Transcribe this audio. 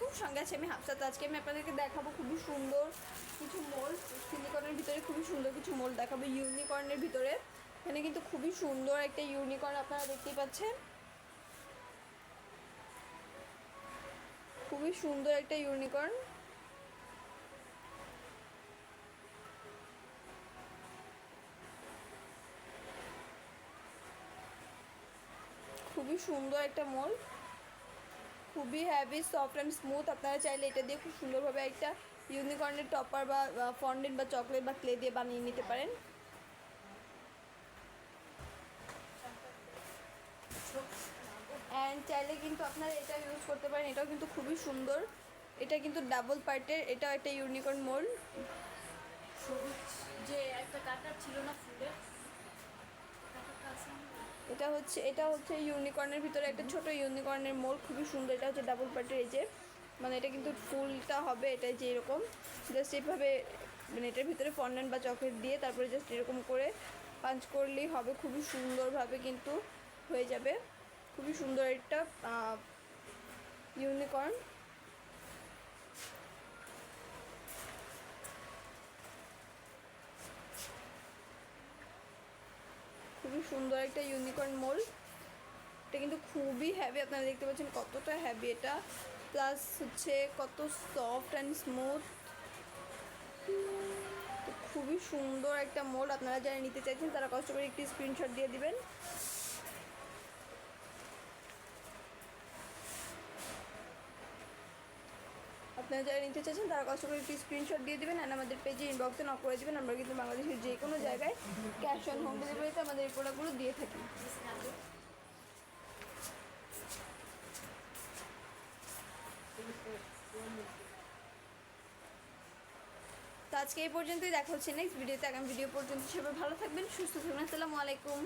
আলাইকুম, সঙ্গে আছে আমি হাফসা। তো আজকে আমি আপনাদেরকে দেখাবো খুবই সুন্দর কিছু মোল, সিলিকনের ভিতরে খুবই সুন্দর কিছু মোল দেখাবো ইউনিকর্নের ভিতরে। এখানে কিন্তু খুবই সুন্দর একটা ইউনিকর্ন আপনারা দেখতেই পাচ্ছেন, খুবই সুন্দর একটা ইউনিকর্ন। খুবই সুন্দর একটা মোল, খুবই হ্যাভি, সফট অ্যান্ড স্মুথ। আপনারা চাইলে এটা দিয়ে খুব সুন্দরভাবে একটা ইউনিকর্নের টপার বা ফন্ডেন্ট বা চকলেট বা ক্লে দিয়ে বানিয়ে নিতে পারেন। অ্যান্ড চাইলে কিন্তু আপনারা এটা ইউজ করতে পারেন, এটাও কিন্তু খুবই সুন্দর। এটা কিন্তু ডাবল পার্টের, এটাও একটা ইউনিকর্ন মোল। যে একটা কাটার ছিল না ফুলের, এটা হচ্ছে ইউনিকর্নের ভিতরে একটা ছোট ইউনিকর্নের মোল, খুবই সুন্দর। এটা হচ্ছে ডাবল পার্টের, এই যে মানে এটা কিন্তু ফুলটা হবে এটাই যে এরকম জাস্ট এইভাবে, মানে এটার ভিতরে ফন্ডেন্ট বা চকলেট দিয়ে তারপরে জাস্ট এরকম করে পাঞ্চ করলেই হবে, খুবই সুন্দরভাবে কিন্তু হয়ে যাবে। খুবই সুন্দর একটা ইউনিকর্ন। খুবই সুন্দর একটা ইউনিকর্ন মোল। এটা কিন্তু খুবই হ্যাভি, আপনারা দেখতে পাচ্ছেন কতটা হ্যাভি এটা, প্লাস হচ্ছে কত সফট অ্যান্ড স্মুথ। তো খুবই সুন্দর একটা মোল। আপনারা যারা নিতে চাইছেন তারা কষ্ট করে একটি স্ক্রিনশট দিয়ে দিবেন। আপনারা যারা নিতে চাইছেন তারা কষ্ট করে একটি স্ক্রিনশট দিয়ে দেবেন, আর আমাদের পেজে ইনবক্সে নক করে দেবেন। আমরা কিন্তু বাংলাদেশের যে কোনো জায়গায় ক্যাশ অন হোম ডেলিভারিতে আমাদের এই প্রোডাক্টগুলো দিয়ে থাকি। তো আজকে এই পর্যন্তই, দেখা হচ্ছে নেক্সট ভিডিওতে। আগামী ভিডিও পর্যন্ত সবাই ভালো থাকবেন, সুস্থ থাকবেন। আসসালামু আলাইকুম।